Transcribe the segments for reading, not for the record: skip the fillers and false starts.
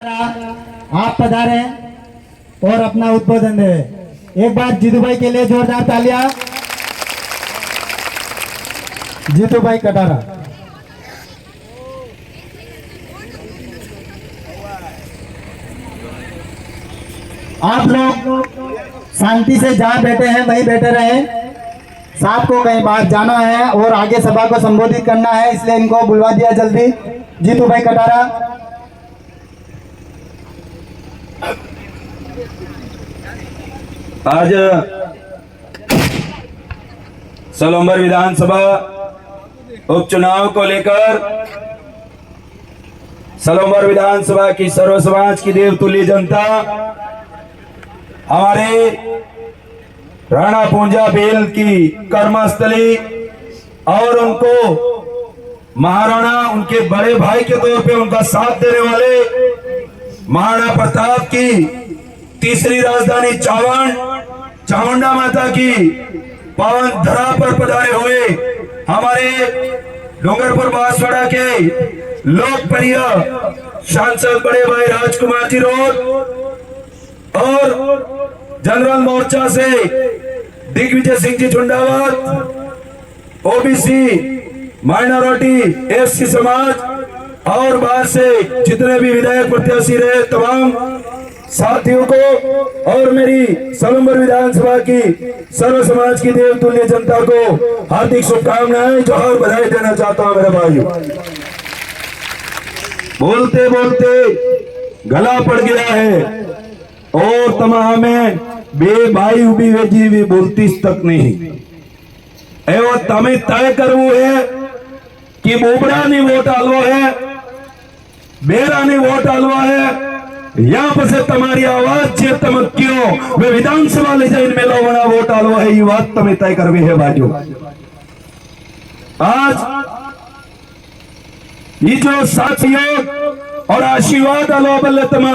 आप पधारे और अपना उद्बोधन दे। एक बार जीतू भाई के लिए जोरदार तालियां। जीतू भाई कटारा। आप लोग शांति से जहां बैठे हैं वहीं बैठे रहे। साहब को कहीं बाहर जाना है और आगे सभा को संबोधित करना है, इसलिए इनको बुलवा दिया जल्दी। जीतू भाई कटारा। आज सलोमर विधानसभा उपचुनाव को लेकर सलोमर विधानसभा की सर्व समाज की देवतुल्य जनता हमारे राणा पूंजा बेल की कर्मस्थली और उनको महाराणा उनके बड़े भाई के तौर पे उनका साथ देने वाले महाराणा प्रताप की तीसरी राजधानी चामुंडा माता की पावन धरा पर पधारे हुए हमारे डूंगरपुर बांसवाड़ा के लोकप्रिय सांसद बड़े भाई राजकुमार जी रोड और जनरल मोर्चा से Digvijay Singh ji झुंडावत, OBC minority SC समाज और बाहर से जितने भी विधायक प्रत्याशी रहे तमाम साथियों को और मेरी सलोमर विधानसभा की सर्व समाज की देवतुल्य जनता को हार्दिक शुभकामनाएं और बधाई देना चाहता हूं। मेरे भाइयों, बोलते बोलते गला पड़ गया है और तमाम में बे भाई उभी वे जी भी बोलती तक नहीं एवं तमें तय करवू है कि बोबड़ा ने वोट आलवा है, बेरा ने वोट आलवा है। यहाँ पर से तुम्हारी आवाज जे तम क्यों वे विधानसभा ले जाए मेला बना वोट आलो है, ये बात तमें तय करवी है बाजू। आज ये जो साथ सहयोग और आशीर्वाद आलो बल्ले तमा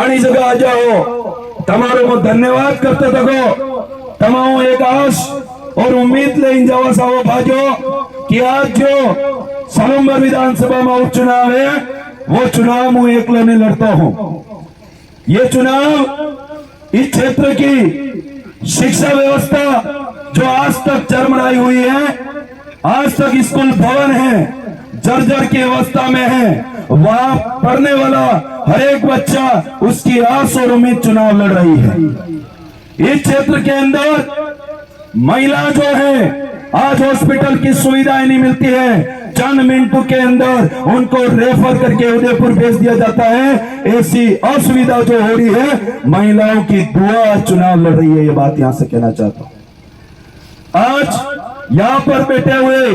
आनी जगह आ जाओ, तमारो को धन्यवाद करते तको तमाओ एक आश और उम्मीद ले इन जावा सावो भाजो कि आज जो सलोमर विधानसभा में उपचुनाव है वो चुनाव मैं एकला नहीं लड़ता हूं। ये चुनाव इस क्षेत्र की शिक्षा व्यवस्था जो आज तक चरमराई हुई है, आज तक स्कूल भवन है जर्जर की अवस्था में है, वहां पढ़ने वाला हर एक बच्चा उसकी आस और उम्मीद चुनाव लड़ रही है। इस क्षेत्र के अंदर महिला जो है आज हॉस्पिटल की सुविधाएं नहीं मिलती है, चंद मिनटों के अंदर उनको रेफर करके उदयपुर भेज दिया जाता है। ऐसी असुविधा जो हो रही है, महिलाओं की दुआ चुनाव लड़ रही है, ये बात यहां से कहना चाहता हूं। आज यहां पर बैठे हुए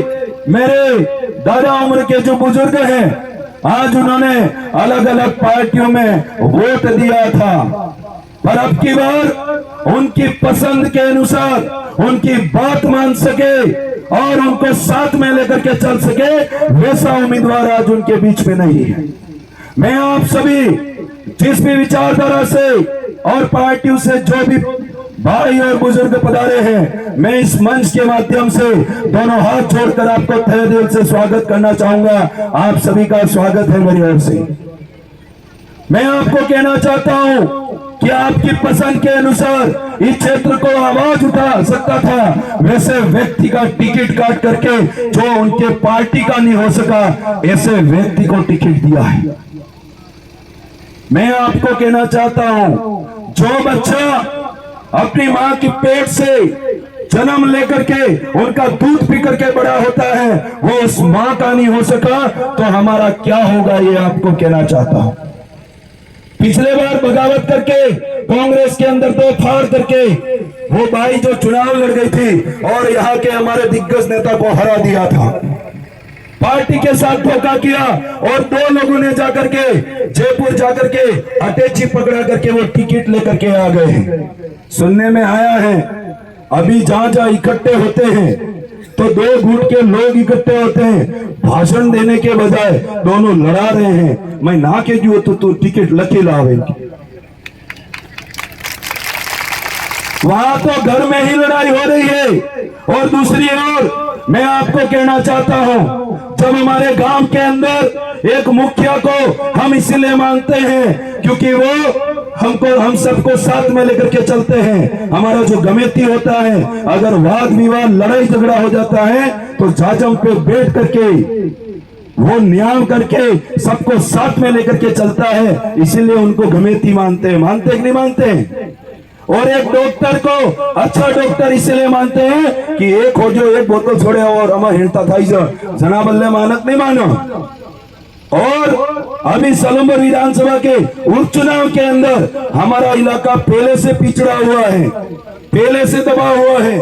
मेरे दादा उम्र के जो बुजुर्ग हैं, आज उन्होंने अलग अलग पार्टियों में वोट दिया था, पर अब की बार उनकी पसंद के अनुसार उनकी बात मान सके और उनको साथ में लेकर के चल सके, वैसा उम्मीदवार आज उनके बीच में नहीं है। मैं आप सभी जिस भी विचारधारा से और पार्टियों से जो भी भाई और बुजुर्ग पधारे हैं, मैं इस मंच के माध्यम से दोनों हाथ जोड़कर आपको तहे दिल से स्वागत करना चाहूंगा। आप सभी का स्वागत है मेरी ओर से। मैं आपको कहना चाहता हूं कि आपकी पसंद के अनुसार इस क्षेत्र को आवाज उठा सकता था, वैसे व्यक्ति का टिकट काट करके जो उनके पार्टी का नहीं हो सका, ऐसे व्यक्ति को टिकट दिया है। मैं आपको कहना चाहता हूं, जो बच्चा अपनी मां की पेट से जन्म लेकर के उनका दूध पी करके बड़ा होता है, वो उस मां का नहीं हो सका, तो हमारा क्या होगा, ये आपको कहना चाहता हूं। पिछले बार बगावत करके कांग्रेस के अंदर दो फाड़ करके वो भाई जो चुनाव लड़ गई थी और यहाँ के हमारे दिग्गज नेता को हरा दिया था, पार्टी के साथ धोखा किया और दो लोगों ने जाकर के जयपुर जाकर के अटैची पकड़ा करके वो टिकट लेकर के आ गए। सुनने में आया है अभी जहां जहां इकट्ठे होते हैं तो दो गुट के लोग इकट्ठे होते हैं, भाषण देने के बजाय दोनों लड़ा रहे हैं। मैं ना के जो तो टिकट लके लावे, वहां तो घर में ही लड़ाई हो रही है। और दूसरी ओर मैं आपको कहना चाहता हूं, जब हमारे गांव के अंदर एक मुखिया को हम इसलिए मानते हैं क्योंकि वो हम सबको साथ में लेकर के चलते हैं। हमारा जो कमेटी होता है, अगर वाद विवाद लड़ाई झगड़ा हो जाता है तो जाजम पे बैठ करके वो न्याय करके सबको साथ में लेकर के चलता है, इसीलिए उनको कमेटी मानते हैं। मानते कि नहीं मानते? और एक डॉक्टर को अच्छा डॉक्टर इसलिए मानते हैं कि एक हो जो एक बोतल छोड़े और अमा हिंडता था जना बल्ले मानत नहीं मानो। और अभी सलम्बर विधानसभा के उपचुनाव के अंदर हमारा इलाका पहले से पिछड़ा हुआ है, पहले से दबा हुआ है।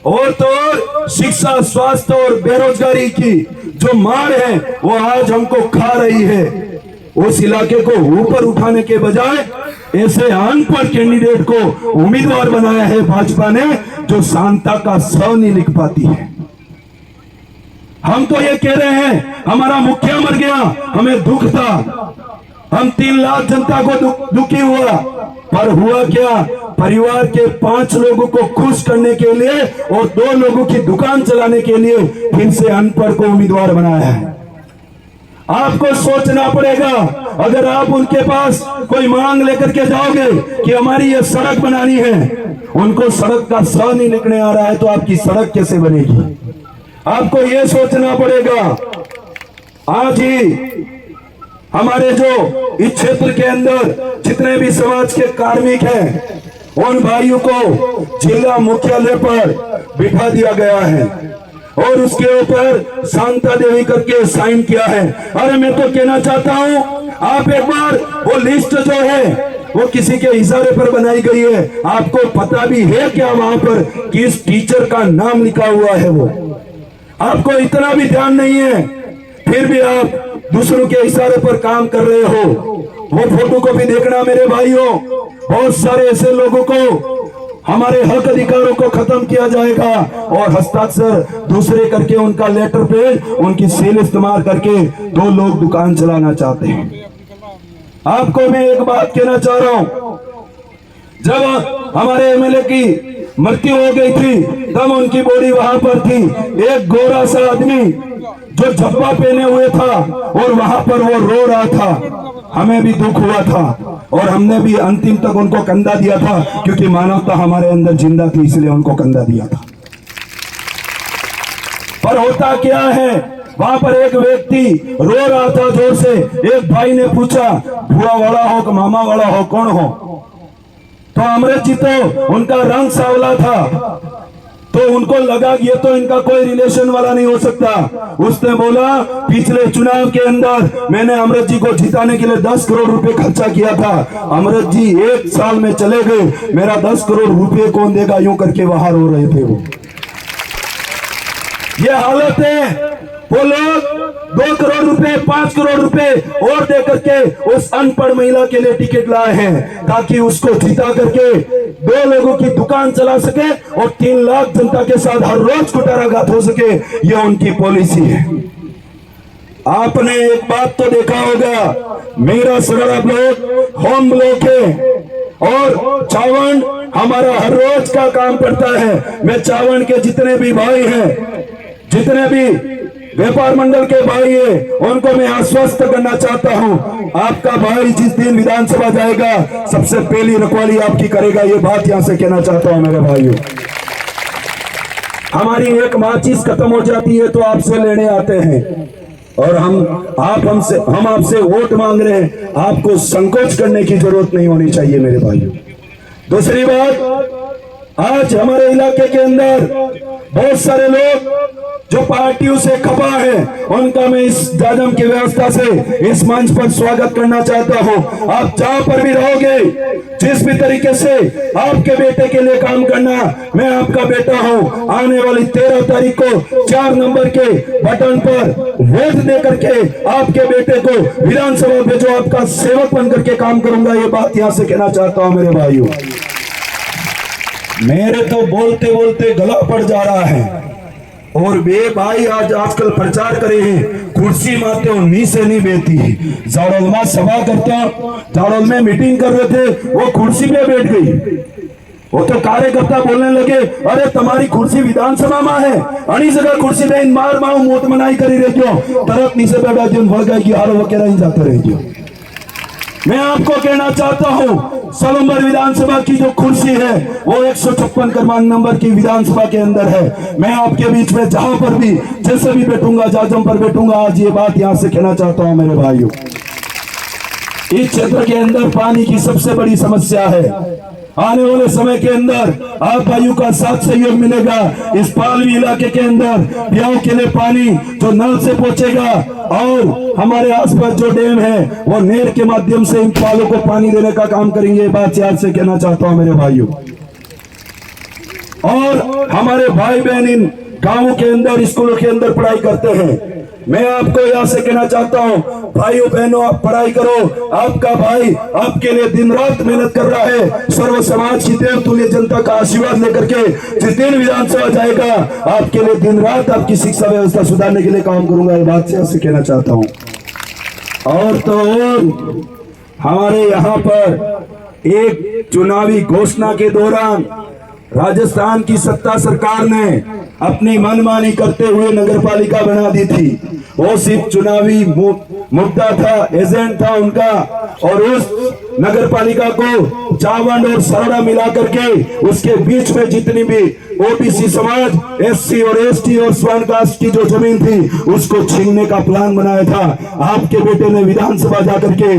और तो और शिक्षा, स्वास्थ्य और बेरोजगारी की जो मार है वो आज हमको खा रही है। उस इलाके को ऊपर उठाने के बजाय ऐसे अनपढ़ कैंडिडेट को उम्मीदवार बनाया है भाजपा ने, जो शांता का स नहीं लिख पाती है। हम तो ये कह रहे हैं हमारा मुखिया मर गया, हमें दुख था, हम 3 लाख जनता को दुखी हुआ, पर हुआ क्या? परिवार के 5 लोगों को खुश करने के लिए और 2 लोगों की दुकान चलाने के लिए फिर से अनपढ़ को उम्मीदवार बनाया है। आपको सोचना पड़ेगा, अगर आप उनके पास कोई मांग लेकर के जाओगे कि हमारी ये सड़क बनानी है, उनको सड़क का स नहीं लिखने आ रहा है तो आपकी सड़क कैसे बनेगी? आपको ये सोचना पड़ेगा। आज ही हमारे जो इस क्षेत्र के अंदर जितने भी समाज के कार्मिक हैं, उन भाइयों को जिला मुख्यालय पर बिठा दिया गया है और उसके ऊपर शांता देवी करके साइन किया है। अरे मैं तो कहना चाहता हूं, आप एक बार वो लिस्ट जो है वो किसी के इशारे पर बनाई गई है, आपको पता भी है क्या वहां पर किस टीचर का नाम लिखा हुआ है? वो आपको इतना भी ध्यान नहीं है, फिर भी आप दूसरों के इशारे पर काम कर रहे हो। वो फोटो को भी देखना मेरे भाइयों, बहुत सारे ऐसे लोगों को हमारे हक अधिकारों को खत्म किया जाएगा और हस्ताक्षर दूसरे करके उनका लेटर पे उनकी सील इस्तेमाल करके 2 लोग दुकान चलाना चाहते हैं। आपको मैं एक बात कहना चाह रहा हूं, जब हमारे एमएलए की मृत्यु हो गई थी तब उनकी बॉडी वहां पर थी। एक गोरा सा आदमी जो झब्बा पहने हुए था और वहां पर वो रो रहा था, हमें भी दुख हुआ था और हमने भी अंतिम तक उनको कंधा दिया था, क्योंकि मानवता हमारे अंदर जिंदा थी इसलिए उनको कंधा दिया था। पर होता क्या है, वहां पर एक व्यक्ति रो रहा था जोर से। एक भाई ने पूछा, बुआ वाला हो कि मामा वाला हो, कौन हो? तो अमृत जी तो उनका रंग सांवला था, तो उनको लगा ये तो इनका कोई रिलेशन वाला नहीं हो सकता। उसने बोला, पिछले चुनाव के अंदर मैंने अमृत जी को जिताने के लिए 10 करोड़ रुपए खर्चा किया था। अमृत जी 1 साल में चले गए, मेरा 10 करोड़ रुपए कौन देगा? यूं करके वहां रो रहे थे वो। ये हालत है। वो लोग 2 करोड़ रुपए, 5 करोड़ रुपए और दे करके उस अनपढ़ महिला के लिए टिकट लाए हैं ताकि उसको जिता करके 2 लोगों की दुकान चला सके और 3 लाख जनता के साथ हर रोज कुटाराघात हो सके। यह उनकी पॉलिसी है। आपने एक बात तो देखा होगा, मेरा सरड़ा ब्लॉक होम ब्लॉक है और चावण हमारा हर रोज का काम पड़ता है। मैं चावण के जितने भी भाई हैं, जितने भी व्यापार मंडल के भाई है, उनको मैं आश्वस्त करना चाहता हूं, आपका भाई जिस दिन विधानसभा जाएगा सबसे पहली रखवाली आपकी करेगा। ये बात यहां से कहना चाहता हूं मेरे भाइयों। हमारी एक माचिस खत्म हो जाती है तो आपसे लेने आते हैं और हम आपसे वोट मांग रहे हैं। आपको संकोच करने की जरूरत नहीं होनी चाहिए मेरे भाइयों। दूसरी बात, आज हमारे इलाके के अंदर बहुत सारे लोग जो पार्टियों से खपा है, उनका मैं इस जाजम की व्यवस्था से इस मंच पर स्वागत करना चाहता हूं। आप जहां पर भी रहोगे, जिस भी तरीके से आपके बेटे के लिए काम करना, मैं आपका बेटा हूं। आने वाली 13 तारीख को 4 नंबर के बटन पर वोट दे करके आपके बेटे को विधानसभा में जो आपका सेवक बन करके काम करूंगा, ये बात यहां से कहना चाहता हूं मेरे भाइयों। मेरे तो बोलते बोलते गला पड़ जा रहा है और वे भाई आजकल प्रचार करे हैं, कुर्सी मारते हो नीचे नहीं बेती। जाड़ोल में सभा करता, जाड़ोल में मीटिंग कर रहे थे, वो कुर्सी पे बैठ गई। वो तो कार्यकर्ता बोलने लगे, अरे तुम्हारी कुर्सी विधानसभा में है, अनी जगह कुर्सी में मार माओ मोट मनाई करी रह गयो, तरफ नीचे बैठा जो भड़ गई कि हारो वगैरह ही जाते रह गयो। मैं आपको कहना चाहता हूं, सलूमबर विधानसभा की जो कुर्सी है वो 156 क्रमांक नंबर की विधानसभा के अंदर है। मैं आपके बीच में जहां पर भी जैसे भी बैठूंगा, जाजम पर बैठूंगा, आज ये बात यहां से कहना चाहता हूं मेरे भाइयों, इस क्षेत्र के अंदर पानी की सबसे बड़ी समस्या है। आने वाले समय के अंदर आप भाइयों का साथ सहयोग मिलेगा। इस पालवी इलाके के अंदर ब्याह के लिए पानी जो नल से पहुंचेगा और हमारे आसपास जो डैम है वो नहर के माध्यम से इन पालों को पानी देने का काम करेंगे। ये बात याद से कहना चाहता हूं मेरे भाइयों। और हमारे भाई बहन इन गांवों के अंदर स्कूलों के अंदर पढ़ाई करते हैं। मैं आपको यहाँ से कहना चाहता हूँ, भाइयों बहनों आप पढ़ाई करो। आपका भाई आपके लिए दिन रात मेहनत कर रहा है। सर्व समाज की देवतुल्य जनता का आशीर्वाद लेकर के जिस दिन विधानसभा जाएगा आपके लिए दिन रात आपकी शिक्षा व्यवस्था सुधारने के लिए काम करूंगा। ये बात से आपसे कहना चाहता हूँ। और तो और हमारे यहाँ पर एक चुनावी घोषणा के दौरान राजस्थान की सत्ता सरकार ने अपनी मनमानी करते हुए नगरपालिका बना दी थी। वो सिर्फ चुनावी मुद्दा था, एजेंट था उनका। और उस नगरपालिका को चावंड और सरड़ा मिला करके उसके बीच में जितनी भी ओबीसी समाज, एससी और एसटी और स्वर्ण कास्ट की जो जमीन थी उसको छीनने का प्लान बनाया था। आपके बेटे ने विधानसभा जाकर के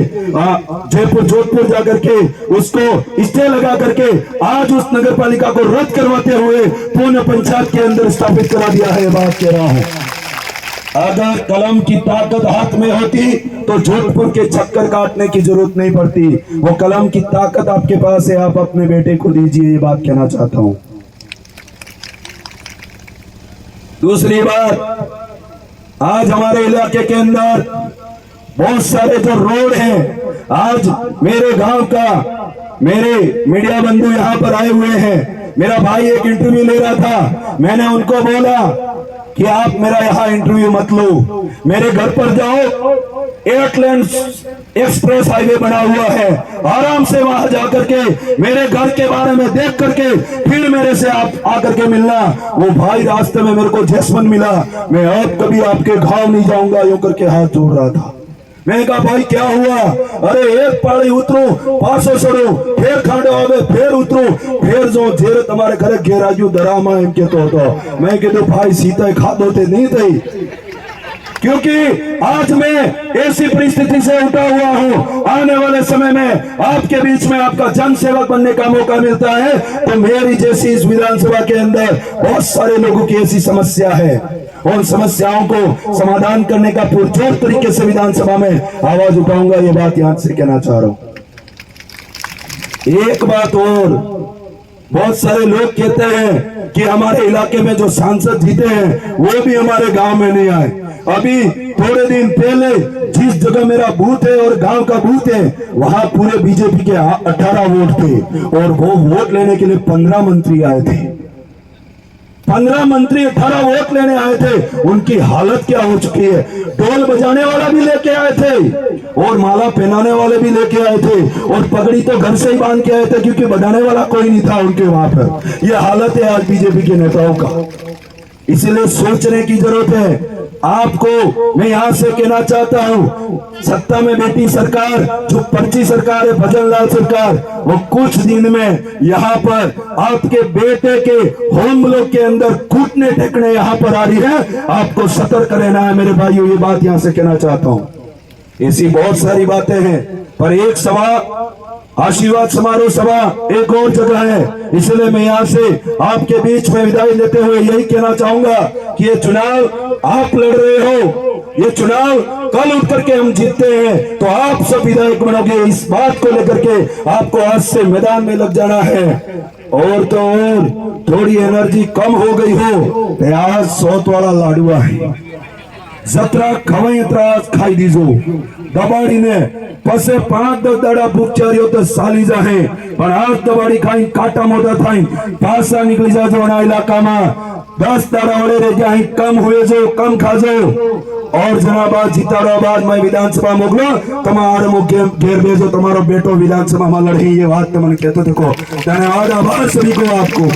जयपुर जोधपुर जाकर के उसको स्टे लगा करके आज उस नगरपालिका को रद्द करवाते हुए पुनः पंचायत के अंदर स्थापित करा दिया है। बात कह रहा हूं, अगर कलम की ताकत हाथ में होती तो जोधपुर के चक्कर काटने की जरूरत नहीं पड़ती। वो कलम की ताकत आपके पास है, आप अपने बेटे को दीजिए। ये बात कहना चाहता हूं। दूसरी बात, आज हमारे इलाके के अंदर बहुत सारे जो रोड हैं, आज मेरे गांव का मेरे मीडिया बंधु यहां पर आए हुए हैं। मेरा भाई एक इंटरव्यू ले रहा था, मैंने उनको बोला कि आप मेरा यहाँ इंटरव्यू मत लो, मेरे घर पर जाओ, 8 लेन एक्सप्रेस हाईवे बना हुआ है, आराम से वहां जाकर के मेरे घर के बारे में देख करके फिर मेरे से आप आकर के मिलना। वो भाई रास्ते में मेरे को जैसमन मिला, मैं अब कभी आपके गांव नहीं जाऊंगा यूं करके हाथ जोड़ रहा था। मैं कहा भाई क्या हुआ? अरे एक पाड़ी उतरू, पासो चढ़ू, फिर खांडो आवे, फिर उतरू, फिर जो जेर तुम्हारे घरे घेराजू दरामा एम के तो मैं कहते भाई सीता खा दोते नहीं थे, क्योंकि आज मैं ऐसी परिस्थिति से उठा हुआ हूं। आने वाले समय में आपके बीच में आपका जन सेवक बनने का मौका मिलता है तो मेरी जैसी इस विधानसभा के अंदर बहुत सारे लोगों की ऐसी समस्या है, उन समस्याओं को समाधान करने का पुरजोर तरीके से विधानसभा में आवाज उठाऊंगा। ये बात यहां से कहना चाह रहा हूं। एक बात और, बहुत सारे लोग कहते हैं कि हमारे इलाके में जो सांसद जीते हैं वो भी हमारे गांव में नहीं आए। अभी थोड़े दिन पहले जिस जगह मेरा बूथ है और गांव का बूथ है वहां पूरे बीजेपी के 18 वोट थे और वो वोट लेने के लिए 15 मंत्री आए थे। 15 मंत्री 18 वोट लेने आए थे। उनकी हालत क्या हो चुकी है? ढोल बजाने वाला भी लेके आए थे और माला पहनाने वाले भी लेके आए थे और पगड़ी तो घर से ही बांध के आए थे क्योंकि बढ़ाने वाला कोई नहीं था उनके वहां पर। यह हालत है आज बीजेपी के नेताओं का। इसलिए सोचने की जरूरत है। आपको मैं यहां से कहना चाहता हूं, सत्ता में बैठी सरकार जो पर्ची सरकार है, भजन लाल सरकार, वो कुछ दिन में यहां पर आपके बेटे के होम ब्लॉक के अंदर कूटने टेकने यहां पर आ रही है। आपको सतर्क रहना है मेरे भाइयों। ये बात यहां से कहना चाहता हूं। ऐसी बहुत सारी बातें हैं पर एक सभा, आशीर्वाद समारोह सभा एक और जगह है। इसलिए मैं यहाँ से आपके बीच में विदाई लेते हुए यही कहना चाहूंगा कि ये चुनाव आप लड़ रहे हो, ये चुनाव कल उठ करके हम जीतते हैं तो आप सब विधायक बनोगे। इस बात को लेकर के आपको आज से मैदान में लग जाना है। और तो और थोड़ी एनर्जी कम हो गई हो, आज 100 वाला लाडुआ है, जतरा खवाई त्रास खाई दीजो दबाड़ी ने पसे 5-10 दाड़ा भूखचारियों तो साली जा है पर आज दबाड़ी खाई काटा मोटा थाई पासा निकली जा जो इलाका में 10 दाड़ा वाले रह जाए कम हुए जो कम खा जो और जनाबाद जिताड़ा बाद मैं विधानसभा मोगलो तुम्हारे मुख्य घेर भेजो तुम्हारा बेटो विधानसभा में लड़े ये बात तो मैंने कहते देखो धन्यवाद आभार सभी को आपको।